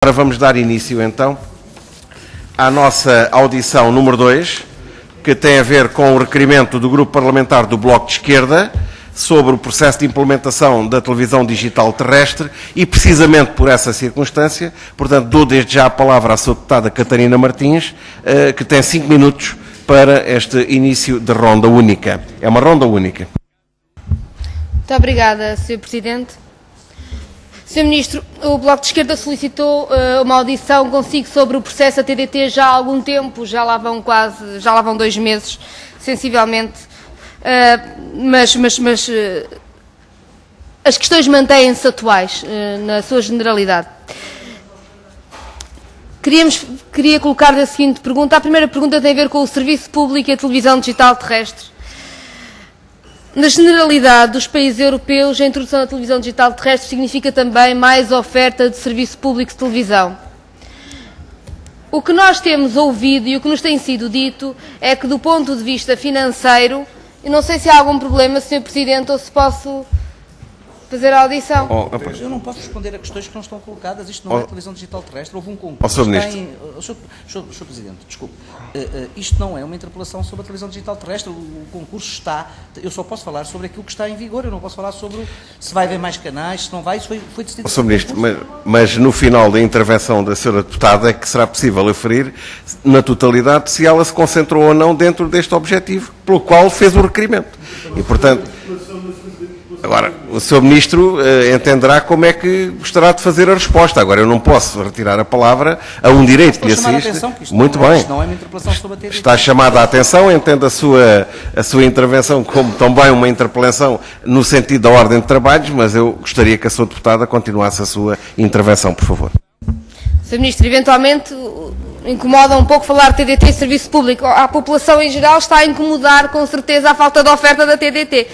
Agora vamos dar início, então, à nossa audição número 2, que tem a ver com o requerimento do Grupo Parlamentar do Bloco de Esquerda sobre o processo de implementação da televisão digital terrestre e, precisamente por essa circunstância, portanto, dou desde já a palavra à sua deputada Catarina Martins, que tem 5 minutos para este início de ronda única. É uma ronda única. Muito obrigada, Sr. Presidente. Sr. Ministro, o Bloco de Esquerda solicitou uma audição consigo sobre o processo ATDT já há algum tempo, já lá vão 2 meses, sensivelmente, mas as questões mantêm-se atuais, na sua generalidade. Queria colocar-lhe a seguinte pergunta. A primeira pergunta tem a ver com o serviço público e a televisão digital terrestre. Na generalidade dos países europeus, a introdução da televisão digital terrestre significa também mais oferta de serviço público de televisão. O que nós temos ouvido e o que nos tem sido dito é que, do ponto de vista financeiro, eu não sei se há algum problema, Sr. Presidente, ou se posso fazer a audição. Eu não posso responder a questões que não estão colocadas. Isto não é televisão digital terrestre. Houve um concurso. Sr. Ministro. Sr. Presidente, desculpe. Isto não é uma interpelação sobre a televisão digital terrestre. O concurso está... Eu só posso falar sobre aquilo que está em vigor. Eu não posso falar sobre se vai haver mais canais, se não vai. Isso foi decidido. Sr. Ministro, mas no final da intervenção da Sra. Deputada é que será possível aferir, na totalidade, se ela se concentrou ou não dentro deste objetivo, pelo qual fez o requerimento. E, portanto... Agora, o Sr. Ministro entenderá como é que gostará de fazer a resposta. Agora, eu não posso retirar a palavra a um direito que lhe assiste. Muito bem. Isto não é uma interpelação sobre a TDT. Está chamada a atenção, entendo a sua intervenção como também uma interpelação no sentido da ordem de trabalhos, mas eu gostaria que a sua deputada continuasse a sua intervenção, por favor. Sr. Ministro, eventualmente incomoda um pouco falar de TDT e serviço público. A população em geral está a incomodar com certeza a falta de oferta da TDT.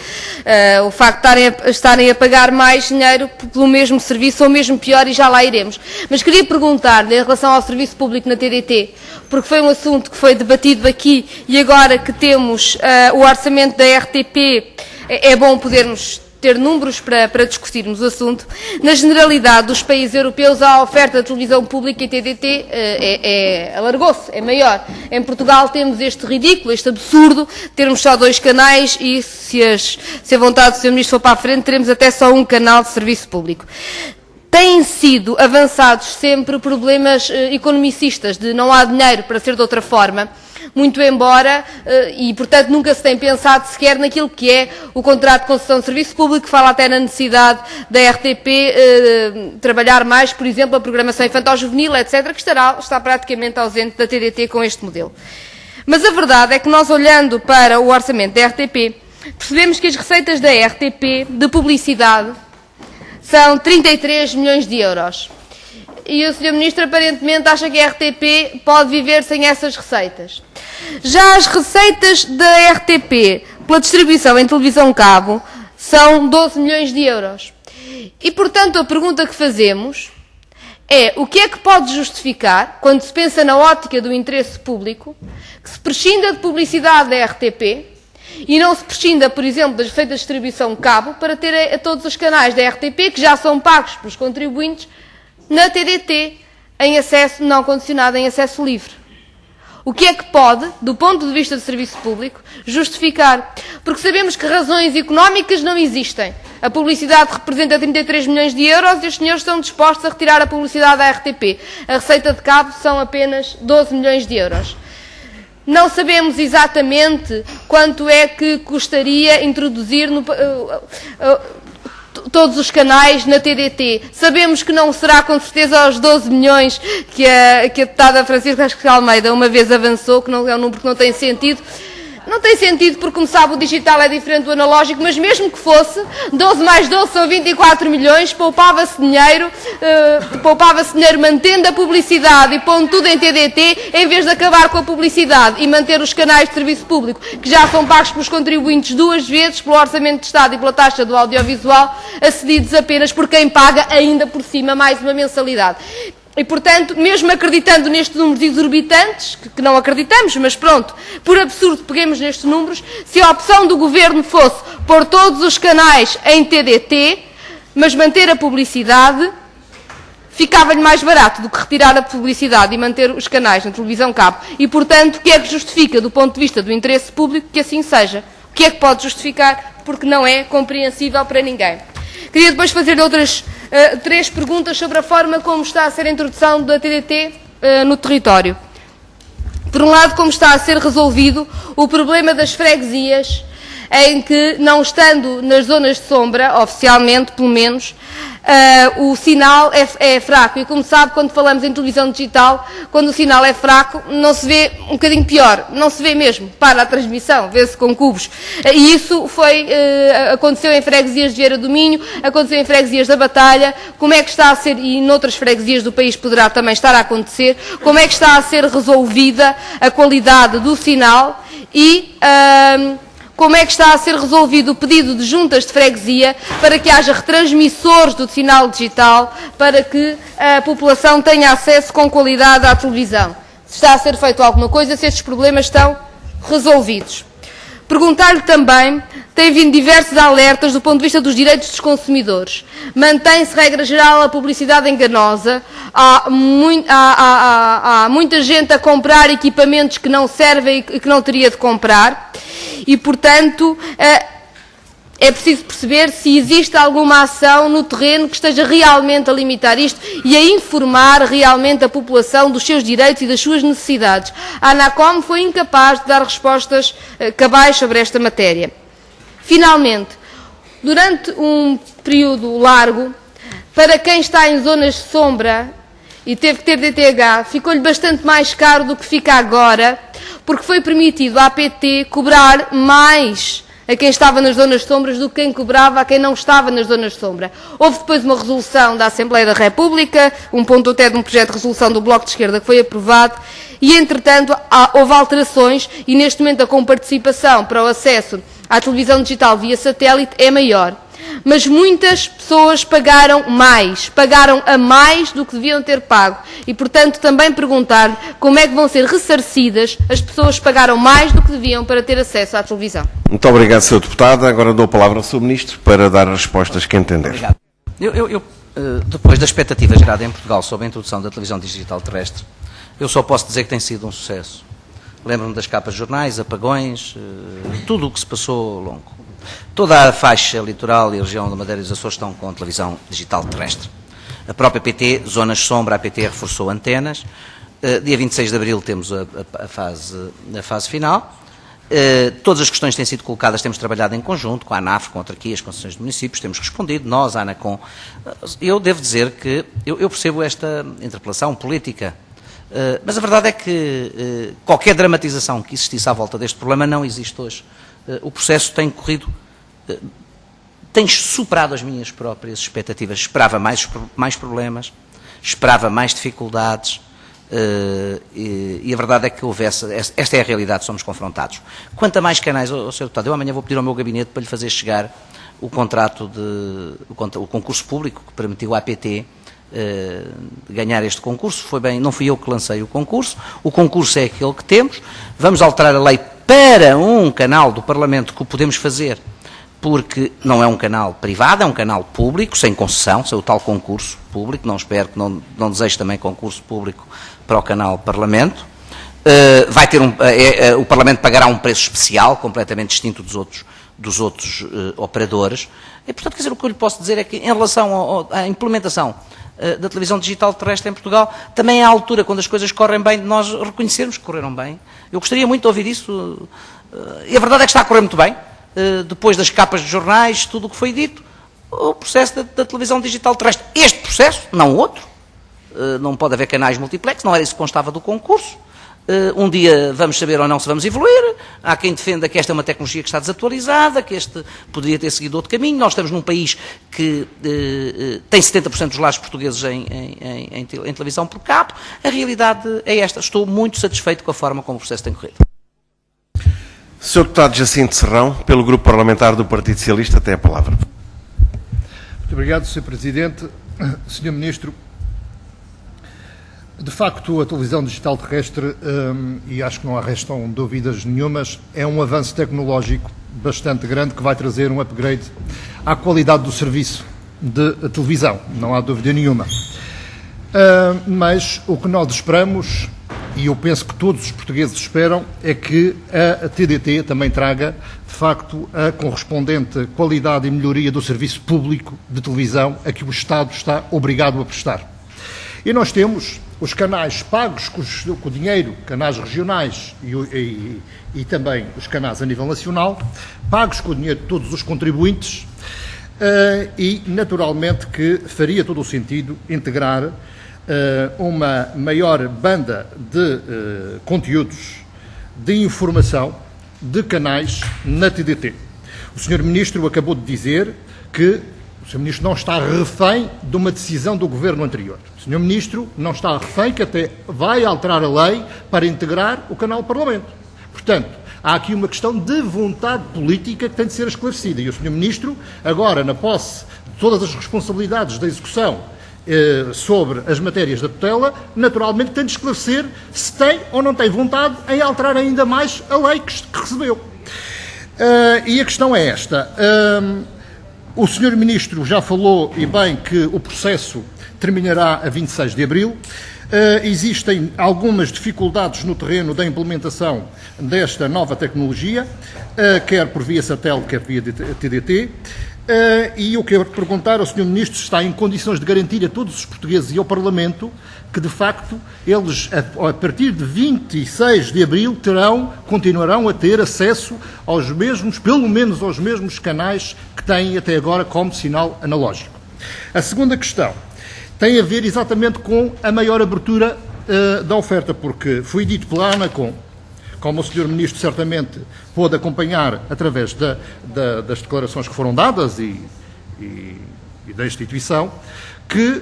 O facto de estarem a pagar mais dinheiro pelo mesmo serviço ou mesmo pior, e já lá iremos. Mas queria perguntar-lhe em relação ao serviço público na TDT, porque foi um assunto que foi debatido aqui e agora que temos o orçamento da RTP, é bom podermos ter números para discutirmos o assunto. Na generalidade dos países europeus, a oferta de televisão pública e TDT alargou-se, é maior. Em Portugal temos este ridículo, este absurdo, termos só 2 canais e, se a vontade do Sr. Ministro for para a frente, teremos até só um canal de serviço público. Têm sido avançados sempre problemas economicistas, de não há dinheiro para ser de outra forma, muito embora, e portanto nunca se tem pensado sequer naquilo que é o contrato de concessão de serviço público, que fala até na necessidade da RTP trabalhar mais, por exemplo, a programação infantil-juvenil, etc., que está praticamente ausente da TDT com este modelo. Mas a verdade é que nós, olhando para o orçamento da RTP, percebemos que as receitas da RTP de publicidade são 33 milhões de euros. E o Sr. Ministro aparentemente acha que a RTP pode viver sem essas receitas. Já as receitas da RTP pela distribuição em televisão cabo são 12 milhões de euros. E, portanto, a pergunta que fazemos é: o que é que pode justificar, quando se pensa na ótica do interesse público, que se prescinda de publicidade da RTP e não se prescinda, por exemplo, das receitas de distribuição cabo para ter a todos os canais da RTP, que já são pagos pelos contribuintes, na TDT, em acesso não condicionado, em acesso livre? O que é que pode, do ponto de vista do serviço público, justificar? Porque sabemos que razões económicas não existem. A publicidade representa 33 milhões de euros e os senhores estão dispostos a retirar a publicidade da RTP. A receita de cabo são apenas 12 milhões de euros. Não sabemos exatamente quanto é que custaria introduzir todos os canais na TDT. Sabemos que não será com certeza aos 12 milhões que a deputada Francisca Almeida uma vez avançou, que não é um número que não tem sentido. Não tem sentido porque, como sabe, o digital é diferente do analógico, mas mesmo que fosse, 12 mais 12 são 24 milhões, poupava-se dinheiro mantendo a publicidade e pondo tudo em TDT, em vez de acabar com a publicidade e manter os canais de serviço público, que já são pagos pelos contribuintes 2 vezes, pelo Orçamento de Estado e pela taxa do audiovisual, acedidos apenas por quem paga ainda por cima mais uma mensalidade. E, portanto, mesmo acreditando nestes números exorbitantes, que não acreditamos, mas pronto, por absurdo peguemos nestes números, se a opção do Governo fosse pôr todos os canais em TDT, mas manter a publicidade, ficava-lhe mais barato do que retirar a publicidade e manter os canais na televisão cabo. E, portanto, o que é que justifica, do ponto de vista do interesse público, que assim seja? O que é que pode justificar? Porque não é compreensível para ninguém. Queria depois fazer outras 3 perguntas sobre a forma como está a ser a introdução da TDT no território. Por um lado, como está a ser resolvido o problema das freguesias, em que, não estando nas zonas de sombra, oficialmente, pelo menos, o sinal é fraco. E, como sabe, quando falamos em televisão digital, quando o sinal é fraco, não se vê, um bocadinho pior, não se vê mesmo, para a transmissão, vê-se com cubos. E isso aconteceu em freguesias de Vieira do Minho, aconteceu em freguesias da Batalha. Como é que está a ser, e noutras freguesias do país poderá também estar a acontecer, como é que está a ser resolvida a qualidade do sinal e como é que está a ser resolvido o pedido de juntas de freguesia para que haja retransmissores do sinal digital para que a população tenha acesso com qualidade à televisão? Se está a ser feito alguma coisa, se estes problemas estão resolvidos. Perguntar-lhe também, tem vindo diversos alertas do ponto de vista dos direitos dos consumidores. Mantém-se, regra geral, a publicidade enganosa. Há muita gente a comprar equipamentos que não servem e que não teria de comprar. E, portanto, é preciso perceber se existe alguma ação no terreno que esteja realmente a limitar isto e a informar realmente a população dos seus direitos e das suas necessidades. A ANACOM foi incapaz de dar respostas cabais sobre esta matéria. Finalmente, durante um período largo, para quem está em zonas de sombra e teve que ter DTH, ficou-lhe bastante mais caro do que fica agora, porque foi permitido à APT cobrar mais a quem estava nas zonas de sombras do que quem cobrava a quem não estava nas zonas de sombra. Houve depois uma resolução da Assembleia da República, um ponto até de um projeto de resolução do Bloco de Esquerda que foi aprovado, e entretanto houve alterações e neste momento a comparticipação para o acesso à televisão digital via satélite é maior. Mas muitas pessoas pagaram a mais do que deviam ter pago. E, portanto, também perguntar como é que vão ser ressarcidas as pessoas que pagaram mais do que deviam para ter acesso à televisão. Muito obrigado, Sr. Deputado. Agora dou a palavra ao Sr. Ministro para dar as respostas que entender. Obrigado. Depois da expectativa gerada em Portugal sobre a introdução da televisão digital terrestre, eu só posso dizer que tem sido um sucesso. Lembro-me das capas de jornais, apagões, tudo o que se passou ao longo. Toda a faixa litoral e a região da Madeira e dos Açores estão com a televisão digital terrestre. A própria PT, zonas sombra, a PT reforçou antenas. Dia 26 de abril temos a fase final. Todas as questões que têm sido colocadas temos trabalhado em conjunto com a ANAF, com autarquias, com associações de municípios, temos respondido, nós, a ANACOM. Eu devo dizer que eu percebo esta interpelação política, mas a verdade é que qualquer dramatização que existisse à volta deste problema não existe hoje. O processo tem corrido, tem superado as minhas próprias expectativas. Esperava mais problemas, esperava mais dificuldades, e a verdade é que houve esta é a realidade, somos confrontados. Quanto a mais canais, Sr. Deputado, eu amanhã vou pedir ao meu gabinete para lhe fazer chegar o concurso público que permitiu à APT ganhar este concurso. Não fui eu que lancei o concurso é aquele que temos. Vamos alterar a lei para um canal do Parlamento que o podemos fazer, porque não é um canal privado, é um canal público, sem concessão, sem o tal concurso público. Não espero que não deseje também concurso público para o canal Parlamento. Vai ter o Parlamento pagará um preço especial, completamente distinto dos outros operadores. E, portanto, quer dizer, o que eu lhe posso dizer é que, em relação à implementação da televisão digital terrestre em Portugal, também é à altura, quando as coisas correm bem, de nós reconhecermos que correram bem. Eu gostaria muito de ouvir isso, e a verdade é que está a correr muito bem, depois das capas de jornais, tudo o que foi dito, o processo da televisão digital terrestre. Este processo, não o outro, não pode haver canais multiplex, não era isso que constava do concurso. Um dia vamos saber ou não se vamos evoluir. Há quem defenda que esta é uma tecnologia que está desatualizada, que este poderia ter seguido outro caminho. Nós estamos num país que tem 70% dos lares portugueses em televisão por cabo. A realidade é esta. Estou muito satisfeito com a forma como o processo tem corrido. Sr. Deputado Jacinto Serrão, pelo Grupo Parlamentar do Partido Socialista, tem a palavra. Muito obrigado, Sr. Presidente. Sr. Ministro, de facto, a televisão digital terrestre, e acho que não restam dúvidas nenhumas, é um avanço tecnológico bastante grande que vai trazer um upgrade à qualidade do serviço de televisão, não há dúvida nenhuma. Mas o que nós esperamos, e eu penso que todos os portugueses esperam, é que a TDT também traga, de facto, a correspondente qualidade e melhoria do serviço público de televisão a que o Estado está obrigado a prestar. E nós temos os canais pagos com o dinheiro, canais regionais e também os canais a nível nacional, pagos com o dinheiro de todos os contribuintes, e naturalmente que faria todo o sentido integrar uma maior banda de conteúdos, de informação, de canais na TDT. O Sr. Ministro acabou de dizer que o Sr. Ministro não está refém de uma decisão do Governo anterior. O Sr. Ministro não está refém, que até vai alterar a lei para integrar o canal Parlamento. Portanto, há aqui uma questão de vontade política que tem de ser esclarecida. E o Sr. Ministro, agora, na posse de todas as responsabilidades da execução sobre as matérias da tutela, naturalmente tem de esclarecer se tem ou não tem vontade em alterar ainda mais a lei que recebeu. E a questão é esta. O Sr. Ministro já falou, e bem, que o processo terminará a 26 de abril. Existem algumas dificuldades no terreno da implementação desta nova tecnologia, quer por via satélite, quer por via TDT. E eu quero perguntar ao Sr. Ministro se está em condições de garantir a todos os portugueses e ao Parlamento que, de facto, eles, a partir de 26 de abril, continuarão a ter acesso aos mesmos, pelo menos aos mesmos canais que têm até agora como sinal analógico. A segunda questão tem a ver exatamente com a maior abertura da oferta, porque foi dito pela ANACOM, como o Sr. Ministro certamente pôde acompanhar através das declarações que foram dadas e da instituição, que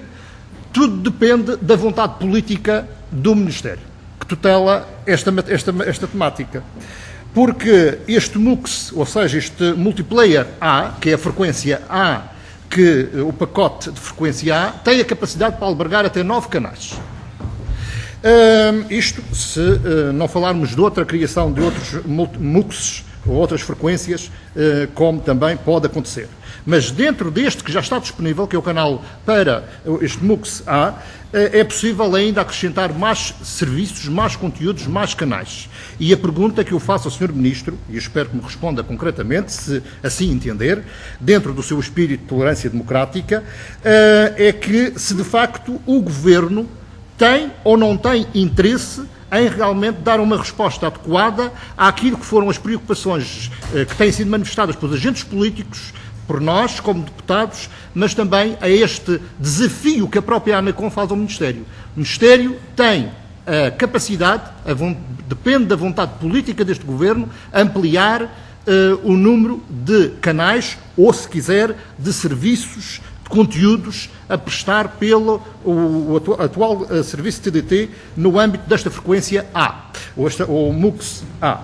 tudo depende da vontade política do Ministério, que tutela esta temática. Porque este MUX, ou seja, este Multiplayer A, que é a frequência A, que o pacote de frequência A, tem a capacidade para albergar até 9 canais. Isto se não falarmos de outra criação de outros MUXs ou outras frequências, como também pode acontecer. Mas dentro deste que já está disponível, que é o canal para este MUX A, é possível ainda acrescentar mais serviços, mais conteúdos, mais canais. E a pergunta que eu faço ao Sr. Ministro, e espero que me responda concretamente, se assim entender, dentro do seu espírito de tolerância democrática, é que se de facto o Governo tem ou não tem interesse em realmente dar uma resposta adequada àquilo que foram as preocupações que têm sido manifestadas pelos agentes políticos, por nós, como deputados, mas também a este desafio que a própria ANACOM faz ao Ministério. O Ministério tem a capacidade, depende da vontade política deste Governo, ampliar o número de canais ou, se quiser, de serviços, de conteúdos a prestar pelo atual serviço TDT no âmbito desta frequência A, ou MUX A.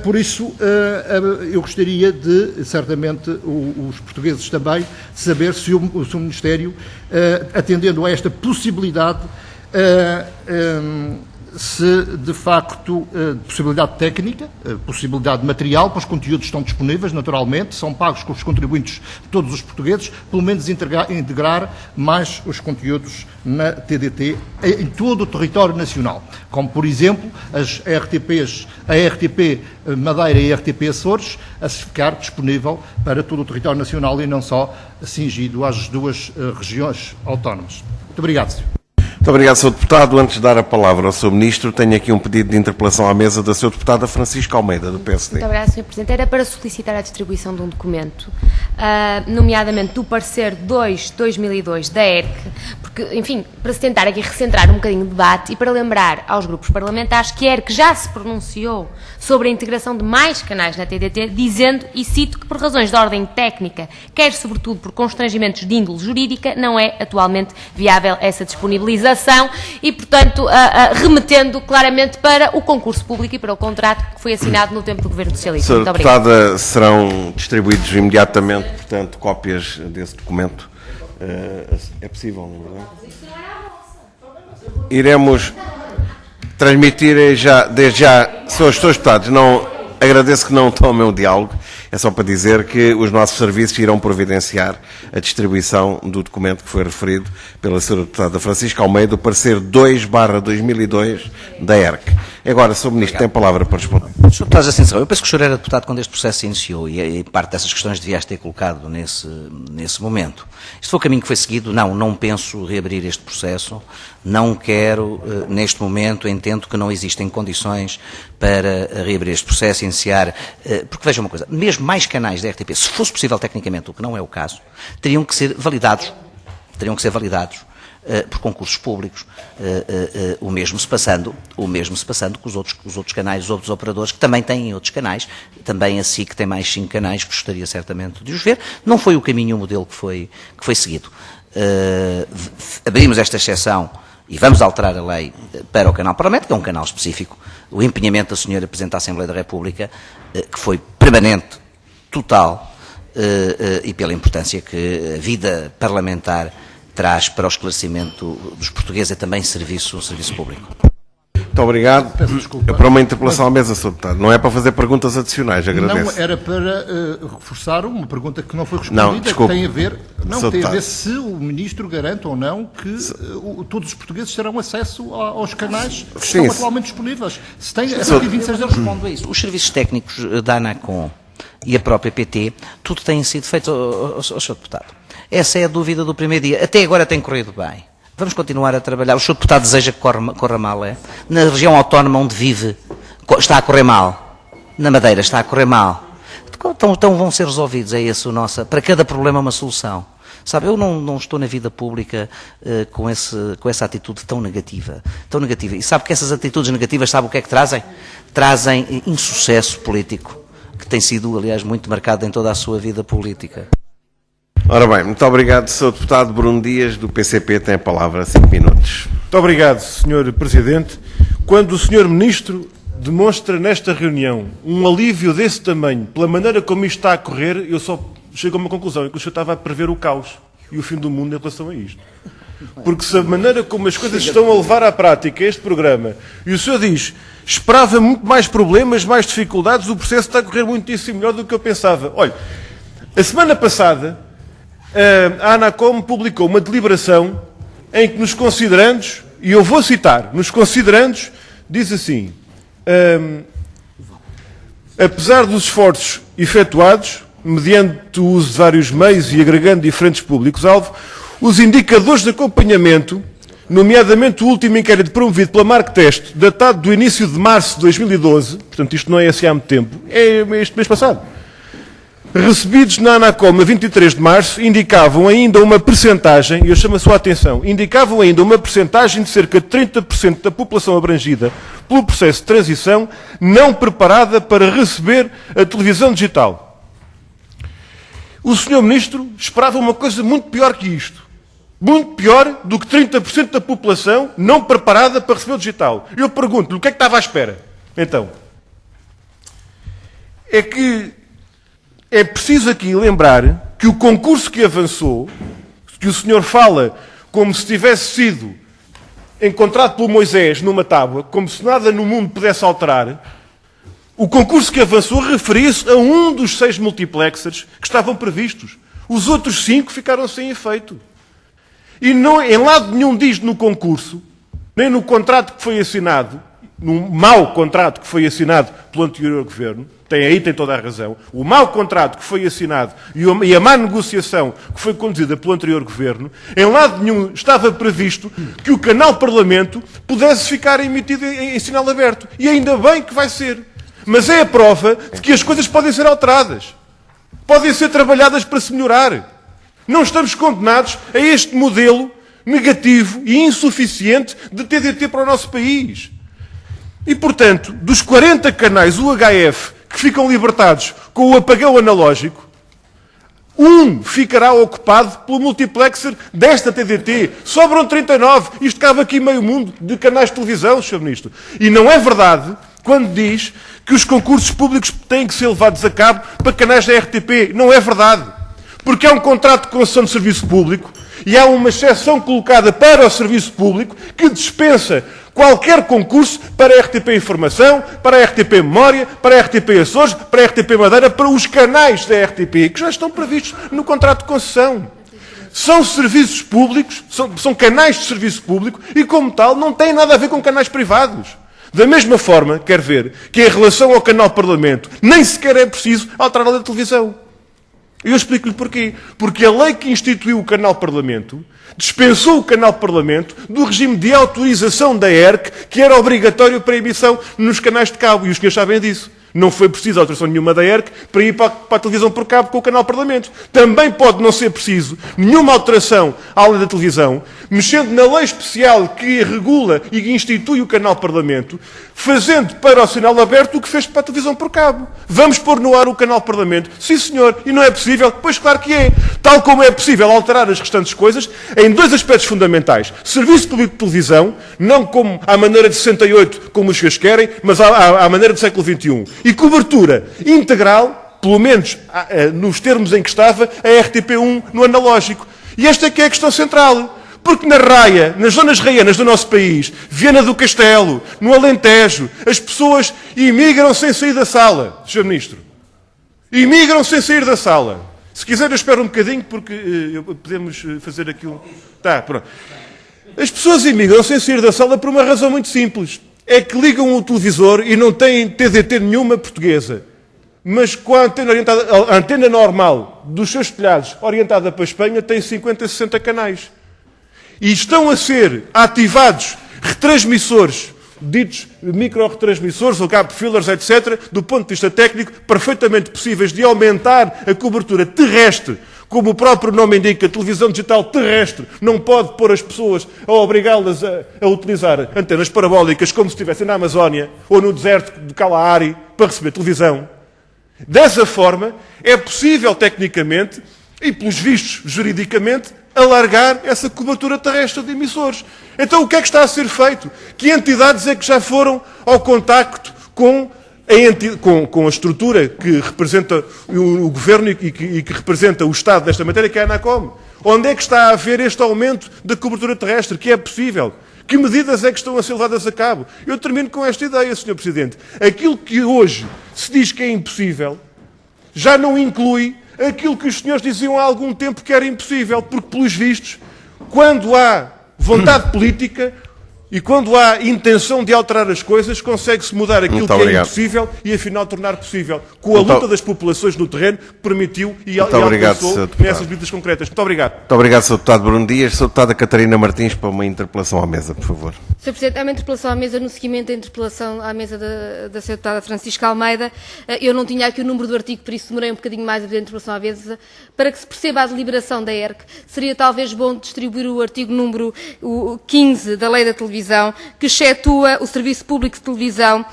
Por isso, eu gostaria de, certamente, os portugueses também, saber se o seu Ministério, atendendo a esta possibilidade, se de facto possibilidade técnica, possibilidade material, pois os conteúdos estão disponíveis, naturalmente, são pagos com os contribuintes de todos os portugueses, pelo menos integrar mais os conteúdos na TDT em todo o território nacional, como por exemplo as RTPs, a RTP Madeira e a RTP Açores, a ficar disponível para todo o território nacional e não só cingido às duas regiões autónomas. Muito obrigado, Sr. Muito obrigado, Sr. Deputado. Antes de dar a palavra ao Sr. Ministro, tenho aqui um pedido de interpelação à mesa da Sra. Deputada Francisca Almeida, do PSD. Muito obrigada, Sr. Presidente. Era para solicitar a distribuição de um documento, nomeadamente do parecer 2/2002 da ERC, porque, enfim, para se tentar aqui recentrar um bocadinho o debate e para lembrar aos grupos parlamentares que a ERC já se pronunciou sobre a integração de mais canais na TDT, dizendo, e cito, que por razões de ordem técnica, quer sobretudo por constrangimentos de índole jurídica, não é atualmente viável essa disponibilização e, portanto, remetendo claramente para o concurso público e para o contrato que foi assinado no tempo do Governo Socialista. Sra. Muito obrigada. Deputada, serão distribuídos imediatamente, portanto, cópias desse documento. É possível, não é? Iremos transmitir já, desde já, Srs. Deputados, não, agradeço que não tomem o diálogo. É só para dizer que os nossos serviços irão providenciar a distribuição do documento que foi referido pela Sra. Deputada Francisca Almeida, o parecer 2/2002 da ERC. Agora, Sr. Ministro, tem a palavra para responder. Sr. Deputado Jacinto Serrão, eu penso que o senhor era deputado quando este processo se iniciou e parte dessas questões devias ter colocado nesse momento. Isto foi o caminho que foi seguido? Não penso reabrir este processo, não quero, neste momento, entendo que não existem condições para reabrir este processo, iniciar, porque vejam uma coisa, mesmo mais canais da RTP, se fosse possível tecnicamente, o que não é o caso, teriam que ser validados por concursos públicos, o mesmo se passando com os outros canais, os outros operadores que também têm outros canais, também a SIC tem mais 5 canais, gostaria certamente de os ver. Não foi o caminho, o modelo que foi seguido. Abrimos esta exceção e vamos alterar a lei para o canal Parlamento, que é um canal específico. O empenhamento da senhora Presidente da Assembleia da República, que foi permanente, total, e pela importância que a vida parlamentar traz para o esclarecimento dos portugueses e também serviço público. Muito obrigado. Peço desculpa. Para uma interpelação à mesa, Sr. Deputado. Não é para fazer perguntas adicionais, agradeço. Não, era para reforçar uma pergunta que não foi respondida, não, desculpe. que tem a ver, Sr. tem a ver se o Ministro garante ou não que todos os portugueses terão acesso aos canais que estão atualmente disponíveis. Se tem, a partir de 26 eu respondo a isso. Os serviços técnicos da ANACOM e a própria PT, tudo tem sido feito, Sr. Deputado. Essa é a dúvida do primeiro dia. Até agora tem corrido bem. Vamos continuar a trabalhar. O Sr. Deputado deseja que corra mal, é? Na região autónoma onde vive está a correr mal. Na Madeira está a correr mal. Então vão ser resolvidos. É esse o nosso... Para cada problema uma solução. Sabe, eu não estou na vida pública com essa atitude tão negativa. E sabe que essas atitudes negativas, sabe o que é que trazem? Trazem insucesso político, que tem sido, aliás, muito marcado em toda a sua vida política. Ora bem, muito obrigado, Sr. Deputado Bruno Dias, do PCP, tem a palavra, 5 minutos. Muito obrigado, Sr. Presidente. Quando o Sr. Ministro demonstra nesta reunião um alívio desse tamanho, pela maneira como isto está a correr, eu só chego a uma conclusão, é que o senhor estava a prever o caos e o fim do mundo em relação a isto. Porque se a maneira como as coisas estão a levar à prática este programa, e o senhor diz, esperava muito mais problemas, mais dificuldades, o processo está a correr muitíssimo melhor do que eu pensava. Olha, a semana passada, a ANACOM publicou uma deliberação em que nos considerandos, e eu vou citar, nos considerandos, diz assim, apesar dos esforços efetuados, mediante o uso de vários meios e agregando diferentes públicos-alvo, os indicadores de acompanhamento, nomeadamente o último inquérito promovido pela Marktest, datado do início de março de 2012, portanto isto não é assim há muito tempo, é este mês passado, recebidos na ANACOM a 23 de março, indicavam ainda uma percentagem, e eu chamo a sua atenção, indicavam ainda uma percentagem de cerca de 30% da população abrangida pelo processo de transição não preparada para receber a televisão digital. O Sr. Ministro esperava uma coisa muito pior que isto. Muito pior do que 30% da população não preparada para receber o digital. Eu pergunto-lhe, o que é que estava à espera? Então, é que é preciso aqui lembrar que o concurso que avançou, que o senhor fala como se tivesse sido encontrado pelo Moisés numa tábua, como se nada no mundo pudesse alterar, o concurso que avançou referia-se a um dos 6 multiplexers que estavam previstos. Os outros 5 ficaram sem efeito. E não, em lado nenhum diz no concurso, nem no contrato que foi assinado, num mau contrato que foi assinado pelo anterior governo, tem toda a razão, o mau contrato que foi assinado e a má negociação que foi conduzida pelo anterior governo, em lado nenhum estava previsto que o canal Parlamento pudesse ficar emitido em sinal aberto. E ainda bem que vai ser. Mas é a prova de que as coisas podem ser alteradas. Podem ser trabalhadas para se melhorar. Não estamos condenados a este modelo negativo e insuficiente de TDT para o nosso país. E, portanto, dos 40 canais UHF que ficam libertados com o apagão analógico, um ficará ocupado pelo multiplexer desta TDT. Sobram 39. Isto cabe aqui meio mundo de canais de televisão, Sr. Ministro. E não é verdade quando diz que os concursos públicos têm que ser levados a cabo para canais da RTP. Não é verdade. Porque há um contrato de concessão de serviço público e há uma exceção colocada para o serviço público que dispensa qualquer concurso para a RTP Informação, para a RTP Memória, para a RTP Açores, para a RTP Madeira, para os canais da RTP, que já estão previstos no contrato de concessão. São serviços públicos, são canais de serviço público e, como tal, não têm nada a ver com canais privados. Da mesma forma, quer ver que em relação ao canal Parlamento, nem sequer é preciso alterar a lei da televisão. Eu explico-lhe porquê. Porque a lei que instituiu o canal Parlamento dispensou o canal Parlamento do regime de autorização da ERC, que era obrigatório para a emissão nos canais de cabo. E os senhores sabem disso. Não foi preciso autorização nenhuma da ERC para ir para a televisão por cabo com o canal Parlamento. Também pode não ser preciso nenhuma alteração à lei da televisão, mexendo na lei especial que regula e institui o canal Parlamento, fazendo para o sinal aberto o que fez para a televisão por cabo. Vamos pôr no ar o canal Parlamento? Sim, senhor. E não é possível? Pois claro que é. Tal como é possível alterar as restantes coisas em dois aspectos fundamentais. Serviço público de televisão, não como à maneira de 68, como os senhores querem, mas à maneira do século XXI. E cobertura integral, pelo menos nos termos em que estava, a RTP1 no analógico. E esta é que é a questão central. Porque na raia, nas zonas raianas do nosso país, Viana do Castelo, no Alentejo, as pessoas imigram sem sair da sala, Sr. Ministro. Imigram sem sair da sala. Se quiser eu espero um bocadinho, porque podemos fazer aqui um... Tá, pronto. As pessoas imigram sem sair da sala por uma razão muito simples. É que ligam o televisor e não têm TDT nenhuma portuguesa. Mas com a antena normal dos seus telhados, orientada para a Espanha, tem 50, 60 canais. E estão a ser ativados retransmissores, ditos micro-retransmissores, ou gap fillers, etc., do ponto de vista técnico, perfeitamente possíveis de aumentar a cobertura terrestre. Como o próprio nome indica, a televisão digital terrestre não pode pôr as pessoas a obrigá-las a utilizar antenas parabólicas como se estivessem na Amazónia ou no deserto de Kalahari para receber televisão. Dessa forma, é possível tecnicamente e, pelos vistos, juridicamente, alargar essa cobertura terrestre de emissores. Então, o que é que está a ser feito? Que entidades é que já foram ao contacto com a estrutura que representa o Governo e que representa o Estado desta matéria, que é a ANACOM? Onde é que está a haver este aumento da cobertura terrestre, que é possível? Que medidas é que estão a ser levadas a cabo? Eu termino com esta ideia, Sr. Presidente. Aquilo que hoje se diz que é impossível, já não inclui aquilo que os senhores diziam há algum tempo que era impossível, porque, pelos vistos, quando há vontade política e quando há intenção de alterar as coisas, consegue-se mudar aquilo que é impossível e, afinal, tornar possível, com a luta das populações no terreno, que permitiu e alcançou nessas medidas concretas. Muito obrigado. Muito obrigado, Sr. Deputado Bruno Dias. Sra. Deputada Catarina Martins, para uma interpelação à mesa, por favor. Sr. Presidente, é uma interpelação à mesa no seguimento da interpelação à mesa da Sra. Deputada Francisca Almeida. Eu não tinha aqui o número do artigo, por isso demorei um bocadinho mais a fazer a interpelação à mesa. Para que se perceba a deliberação da ERC, seria talvez bom distribuir o artigo número 15 da Lei da Televisão, que excetua o Serviço Público de Televisão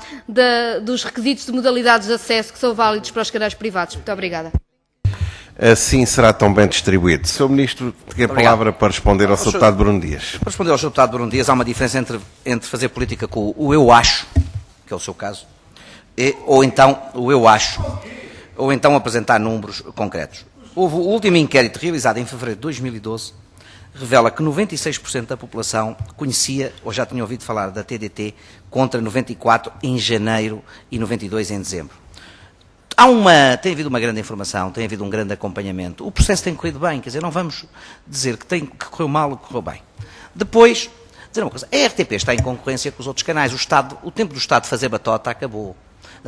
dos requisitos de modalidades de acesso que são válidos para os canais privados. Muito obrigada. Assim será tão bem distribuído. Sr. Ministro, tem a palavra para responder ao Sr. Deputado Bruno Dias. Para responder ao Sr. Deputado Bruno Dias, há uma diferença entre fazer política com o eu acho, que é o seu caso, ou então o eu acho, ou então apresentar números concretos. O último inquérito realizado em fevereiro de 2012 revela que 96% da população conhecia ou já tinha ouvido falar da TDT, contra 94% em janeiro e 92% em dezembro. Tem havido uma grande informação, tem havido um grande acompanhamento. O processo tem corrido bem, quer dizer, não vamos dizer que correu mal ou que correu bem. Depois, dizer uma coisa, a RTP está em concorrência com os outros canais. O tempo do Estado de fazer batota acabou.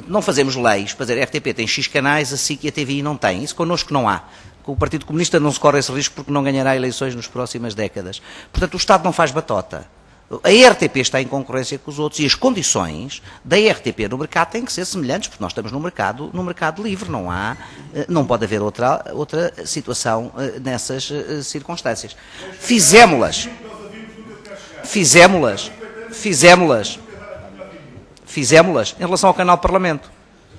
Não fazemos leis para dizer a RTP tem X canais, a SIC e a TVI não têm. Isso connosco não há. Com o Partido Comunista não se corre esse risco porque não ganhará eleições nas próximas décadas. Portanto, o Estado não faz batota. A RTP está em concorrência com os outros e as condições da RTP no mercado têm que ser semelhantes, porque nós estamos no mercado livre, não pode haver outra situação nessas circunstâncias. Fizémo-las em relação ao canal Parlamento.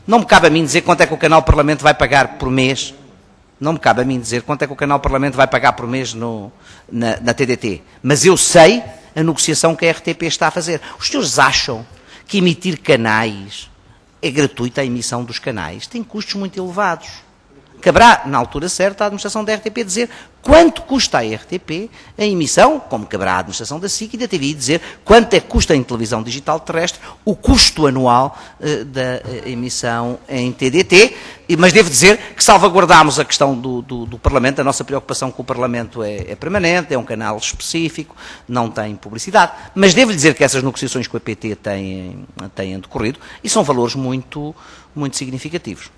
Não me cabe a mim dizer quanto é que o canal Parlamento vai pagar por mês. Não me cabe a mim dizer quanto é que o canal Parlamento vai pagar por mês na TDT. Mas eu sei a negociação que a RTP está a fazer. Os senhores acham que emitir canais é gratuita a emissão dos canais? Tem custos muito elevados. caberá, na altura certa, à administração da RTP dizer quanto custa a RTP a emissão, como caberá à administração da SIC e da TVI dizer quanto é que custa em televisão digital terrestre o custo anual da emissão em TDT, mas devo dizer que salvaguardámos a questão do Parlamento, a nossa preocupação com o Parlamento é permanente, é um canal específico, não tem publicidade, mas devo dizer que essas negociações com a PT têm decorrido e são valores muito, muito significativos.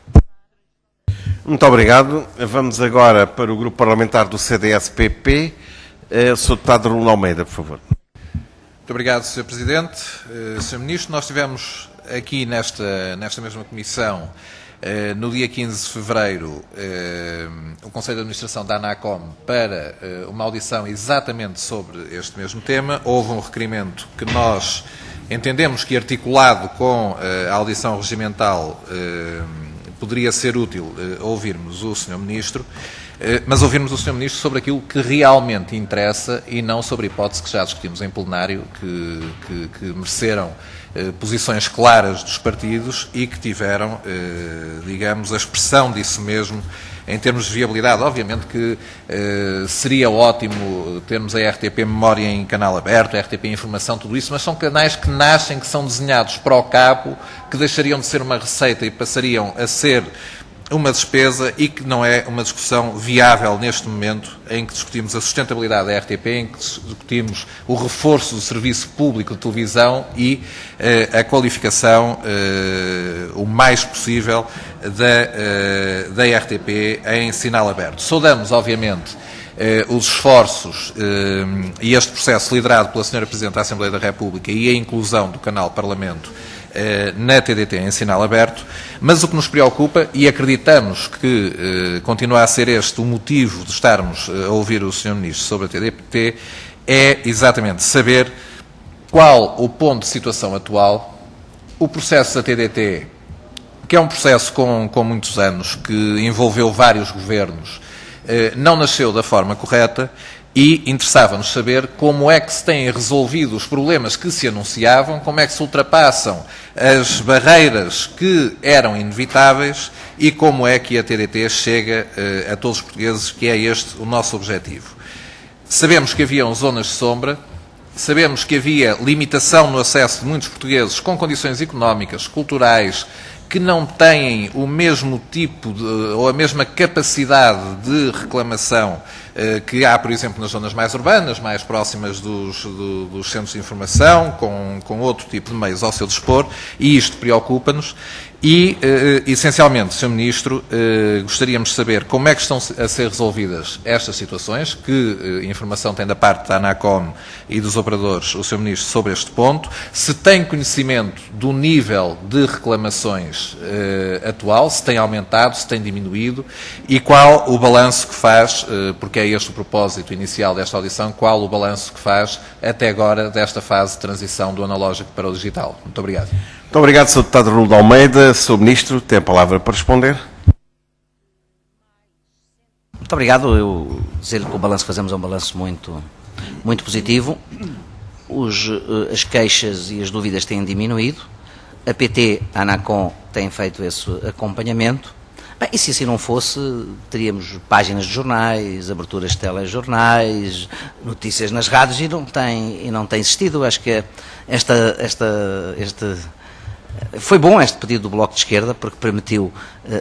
Muito obrigado. Vamos agora para o grupo parlamentar do CDS-PP. Sr. Deputado Rolo Almeida, por favor. Muito obrigado, Sr. Presidente. Sr. Ministro, nós tivemos aqui nesta mesma comissão, no dia 15 de fevereiro, o Conselho de Administração da ANACOM para uma audição exatamente sobre este mesmo tema. Houve um requerimento que nós entendemos que, articulado com a audição regimental, poderia ser útil ouvirmos o Sr. Ministro, mas ouvirmos o Sr. Ministro sobre aquilo que realmente interessa e não sobre a hipótese que já discutimos em plenário, que mereceram posições claras dos partidos e que tiveram, digamos, a expressão disso mesmo em termos de viabilidade. Obviamente que seria ótimo termos a RTP Memória em canal aberto, a RTP Informação, tudo isso, mas são canais que nascem, que são desenhados para o cabo, que deixariam de ser uma receita e passariam a ser uma despesa e que não é uma discussão viável neste momento em que discutimos a sustentabilidade da RTP, em que discutimos o reforço do serviço público de televisão e a qualificação o mais possível da RTP em sinal aberto. Saudamos, obviamente, os esforços e este processo liderado pela Sra. Presidente da Assembleia da República e a inclusão do canal Parlamento na TDT em sinal aberto, mas o que nos preocupa, e acreditamos que continua a ser este o motivo de estarmos a ouvir o Sr. Ministro sobre a TDT, é exatamente saber qual o ponto de situação atual. O processo da TDT, que é um processo com muitos anos, que envolveu vários governos, não nasceu da forma correta e interessava-nos saber como é que se têm resolvido os problemas que se anunciavam, como é que se ultrapassam as barreiras que eram inevitáveis e como é que a TDT chega a todos os portugueses, que é este o nosso objetivo. Sabemos que haviam zonas de sombra, sabemos que havia limitação no acesso de muitos portugueses com condições económicas, culturais, que não têm o mesmo tipo ou a mesma capacidade de reclamação que há, por exemplo, nas zonas mais urbanas, mais próximas dos centros de informação, com outro tipo de meios ao seu dispor, e isto preocupa-nos. E, essencialmente, Sr. Ministro, gostaríamos de saber como é que estão a ser resolvidas estas situações, que informação tem da parte da ANACOM e dos operadores o Sr. Ministro sobre este ponto, se tem conhecimento do nível de reclamações atual, se tem aumentado, se tem diminuído, e qual o balanço que faz, porque é este o propósito inicial desta audição, qual o balanço que faz até agora desta fase de transição do analógico para o digital. Muito obrigado. Muito obrigado, Sr. Deputado Rolo Almeida. Sr. Ministro, tem a palavra para responder. Muito obrigado. Eu dizer-lhe que o balanço que fazemos é um balanço muito, muito positivo. As queixas e as dúvidas têm diminuído. A PT, a ANACOM, tem feito esse acompanhamento. Bem, e se assim não fosse, teríamos páginas de jornais, aberturas de telejornais, notícias nas rádios, e não tem existido. Acho que foi bom este pedido do Bloco de Esquerda, porque permitiu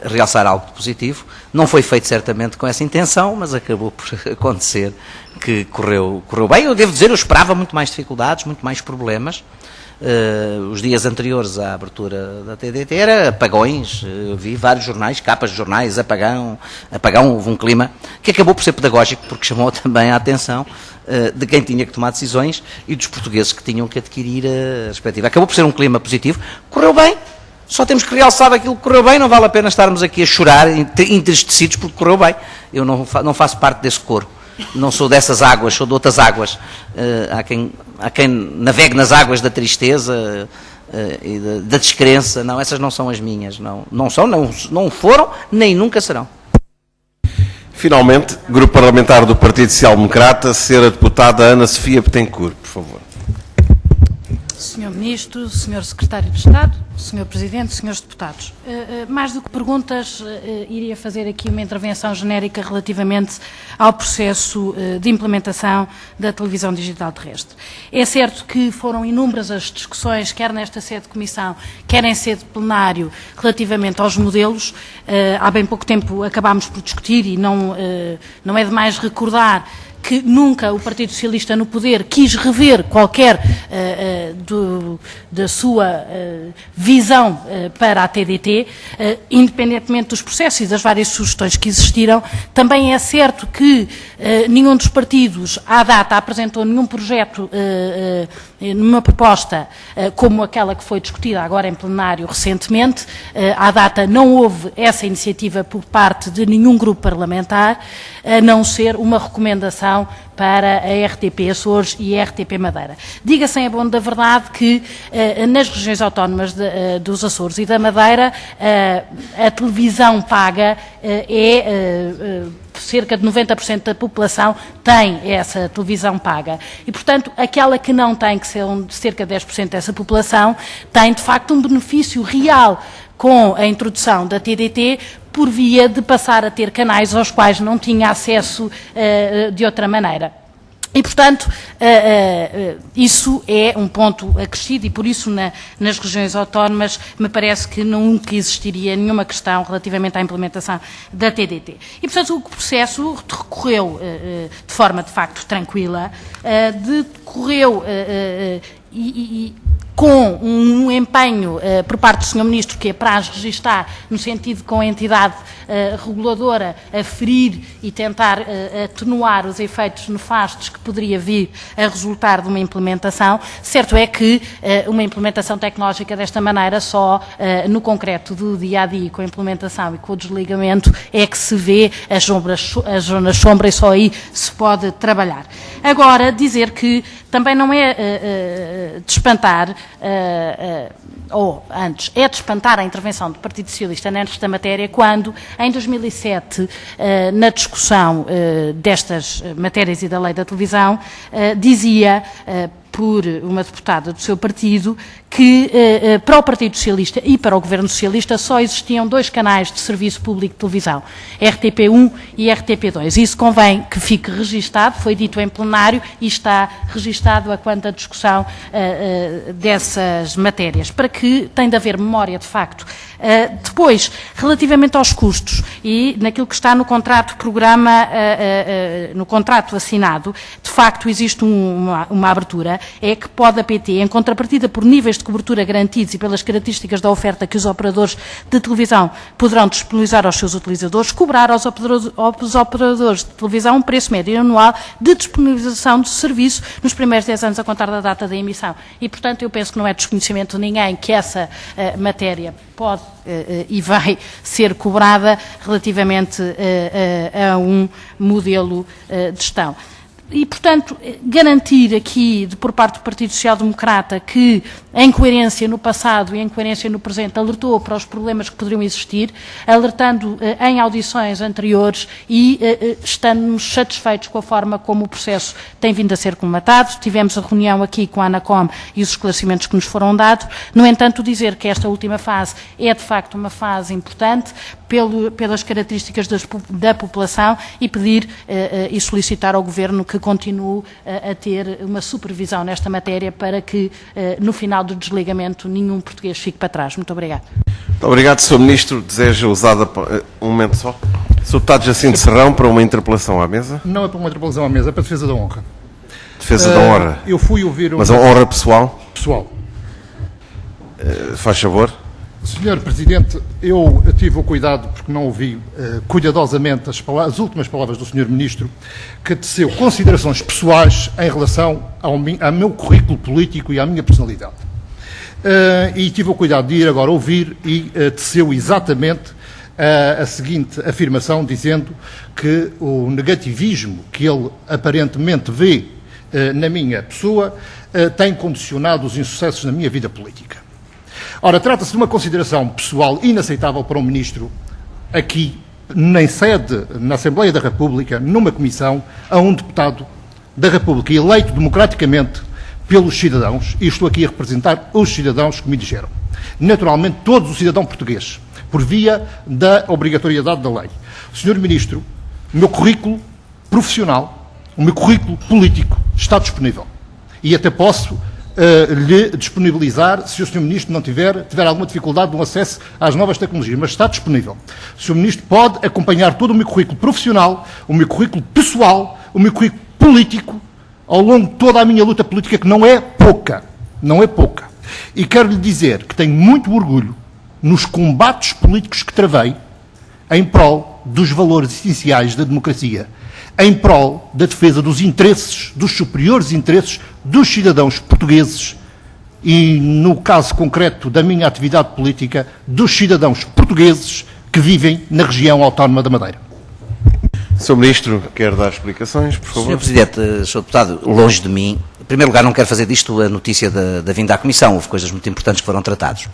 realçar algo de positivo. Não foi feito certamente com essa intenção, mas acabou por acontecer que correu bem. Eu devo dizer, eu esperava muito mais dificuldades, muito mais problemas. Os dias anteriores à abertura da TDT era apagões, eu vi vários jornais, capas de jornais, apagão, houve um clima que acabou por ser pedagógico, porque chamou também a atenção de quem tinha que tomar decisões e dos portugueses que tinham que adquirir a respectiva. Acabou por ser um clima positivo, correu bem, só temos que realçar aquilo que correu bem, não vale a pena estarmos aqui a chorar, entristecidos porque correu bem. Eu não faço parte desse coro. Não sou dessas águas, sou de outras águas. Há quem navegue nas águas da tristeza e da descrença. Não, essas não são as minhas. Não foram, nem nunca serão. Finalmente, Grupo Parlamentar do Partido Social Democrata, Sra. Deputada Ana Sofia Bettencourt, por favor. Sr. Ministro, Sr. Secretário de Estado, Sr. Presidente, Srs. Deputados. Mais do que perguntas, iria fazer aqui uma intervenção genérica relativamente ao processo de implementação da televisão digital terrestre. É certo que foram inúmeras as discussões, quer nesta sede de comissão, quer em sede de plenário, relativamente aos modelos. Há bem pouco tempo acabámos por discutir e não é demais recordar que nunca o Partido Socialista no poder quis rever qualquer da sua visão para a TDT, independentemente dos processos e das várias sugestões que existiram. Também é certo que nenhum dos partidos, à data, apresentou nenhum projeto, numa proposta como aquela que foi discutida agora em plenário recentemente. À data não houve essa iniciativa por parte de nenhum grupo parlamentar, a não ser uma recomendação para a RTP Açores e a RTP Madeira. Diga-se em abono da verdade que nas regiões autónomas dos Açores e da Madeira a televisão paga cerca de 90% da população tem essa televisão paga. E, portanto, aquela que não tem, que são cerca de 10% dessa população, tem, de facto, um benefício real com a introdução da TDT, por via de passar a ter canais aos quais não tinha acesso de outra maneira. E, portanto, isso é um ponto acrescido e, por isso, nas regiões autónomas, me parece que nunca existiria nenhuma questão relativamente à implementação da TDT. E, portanto, o processo decorreu de forma, de facto, tranquila, decorreu com um empenho por parte do Sr. Ministro, que é para as registar, no sentido com a entidade reguladora a ferir e tentar atenuar os efeitos nefastos que poderia vir a resultar de uma implementação. Certo é que uma implementação tecnológica desta maneira só no concreto do dia-a-dia, com a implementação e com o desligamento, é que se vê as zonas sombra e só aí se pode trabalhar. Agora, dizer que também não é de espantar, ou antes, é de espantar a intervenção do Partido Socialista nesta matéria, quando, em 2007, na discussão destas matérias e da lei da televisão, dizia, por uma deputada do seu partido, que para o Partido Socialista e para o Governo Socialista só existiam 2 canais de serviço público de televisão, RTP1 e RTP2. Isso convém que fique registado, foi dito em plenário e está registado a quanto à discussão dessas matérias, para que tem de haver memória, de facto. Depois, relativamente aos custos e naquilo que está no contrato programa, no contrato assinado, de facto existe uma abertura, é que pode a PT, em contrapartida por níveis de cobertura garantidos e pelas características da oferta que os operadores de televisão poderão disponibilizar aos seus utilizadores, cobrar aos operadores de televisão um preço médio anual de disponibilização do serviço nos primeiros 10 anos a contar da data da emissão. E, portanto, eu penso que não é desconhecimento de ninguém que essa matéria pode e vai ser cobrada relativamente a um modelo de gestão. E, portanto, garantir aqui, por parte do Partido Social Democrata, que, em coerência no passado e em coerência no presente, alertou para os problemas que poderiam existir, alertando em audições anteriores e estamos satisfeitos com a forma como o processo tem vindo a ser comatado. Tivemos a reunião aqui com a ANACOM e os esclarecimentos que nos foram dados. No entanto, dizer que esta última fase é, de facto, uma fase importante pelas características da população e pedir e solicitar ao Governo que continue a ter uma supervisão nesta matéria para que, no final do desligamento, nenhum português fique para trás. Muito obrigado. Muito obrigado, Sr. Ministro. Deseja usar um momento só. Sr. Deputado Jacinto Serrão, para uma interpelação à mesa. Não é para uma interpelação à mesa, é para a defesa da honra. Defesa da honra. Eu fui ouvir... Mas a honra pessoal? Pessoal. Faz favor. Senhor Presidente, eu tive o cuidado, porque não ouvi cuidadosamente as últimas palavras do Senhor Ministro, que teceu considerações pessoais em relação ao meu currículo político e à minha personalidade. E tive o cuidado de ir agora ouvir e teceu exatamente a seguinte afirmação, dizendo que o negativismo que ele aparentemente vê na minha pessoa tem condicionado os insucessos na minha vida política. Ora, trata-se de uma consideração pessoal inaceitável para um Ministro, aqui, em sede, na Assembleia da República, numa comissão, a um deputado da República eleito democraticamente pelos cidadãos, e estou aqui a representar os cidadãos que me disseram. Naturalmente, todos os cidadãos portugueses, por via da obrigatoriedade da lei. Senhor Ministro, o meu currículo profissional, o meu currículo político está disponível. E até posso lhe disponibilizar, se o Sr. Ministro não tiver alguma dificuldade no acesso às novas tecnologias, mas está disponível. O Sr. Ministro pode acompanhar todo o meu currículo profissional, o meu currículo pessoal, o meu currículo político, ao longo de toda a minha luta política, que não é pouca. Não é pouca. E quero lhe dizer que tenho muito orgulho nos combates políticos que travei em prol dos valores essenciais da democracia, em prol da defesa dos interesses, dos superiores interesses dos cidadãos portugueses e, no caso concreto da minha atividade política, dos cidadãos portugueses que vivem na região autónoma da Madeira. Sr. Ministro, quer dar explicações, por favor? Sr. Presidente, Sr. Deputado, longe de mim, em primeiro lugar não quero fazer disto a notícia da vinda à Comissão, houve coisas muito importantes que foram tratadas.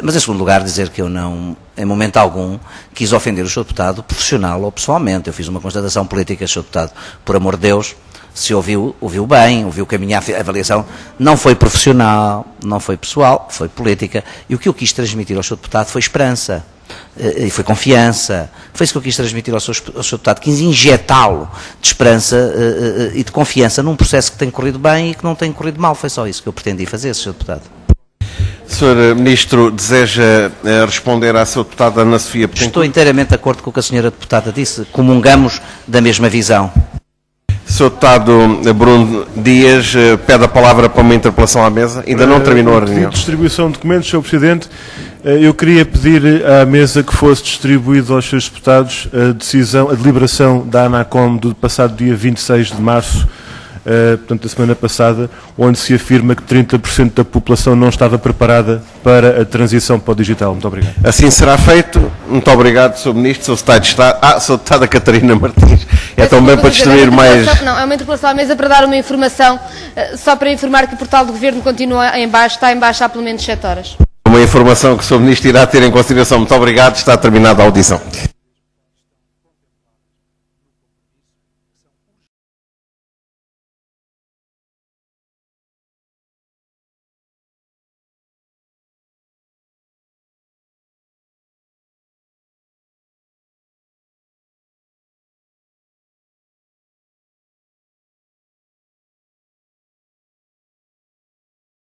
Mas, em segundo lugar, dizer que eu não, em momento algum, quis ofender o Sr. Deputado profissional ou pessoalmente. Eu fiz uma constatação política, Sr. Deputado, por amor de Deus, se ouviu bem, ouviu que a minha avaliação não foi profissional, não foi pessoal, foi política. E o que eu quis transmitir ao Sr. Deputado foi esperança. E foi confiança. Foi isso que eu quis transmitir ao Sr. Deputado, quis injetá-lo de esperança e de confiança num processo que tem corrido bem e que não tem corrido mal. Foi só isso que eu pretendi fazer, Sr. Deputado. Sr. Ministro, deseja responder à Sra. Deputada Ana Sofia Petencourt? Estou inteiramente de acordo com o que a Sra. Deputada disse. Comungamos da mesma visão. Sr. Deputado Bruno Dias pede a palavra para uma interpelação à mesa. Ainda não terminou a reunião. Distribuição de documentos, Sr. Presidente. Eu queria pedir à mesa que fosse distribuído aos seus deputados a deliberação da ANACOM do passado dia 26 de março, portanto, da semana passada, onde se afirma que 30% da população não estava preparada para a transição para o digital. Muito obrigado. Assim será feito. Muito obrigado, Sr. Ministro. Sr. Secretário de Estado. Sr. Deputada Catarina Martins. É também para distribuir mais... Não, é uma interpelação à mesa para dar uma informação, só para informar que o portal do Governo continua em baixo, está em baixo há pelo menos 7 horas. Uma informação que o Sr. Ministro irá ter em consideração. Muito obrigado. Está terminada a audição.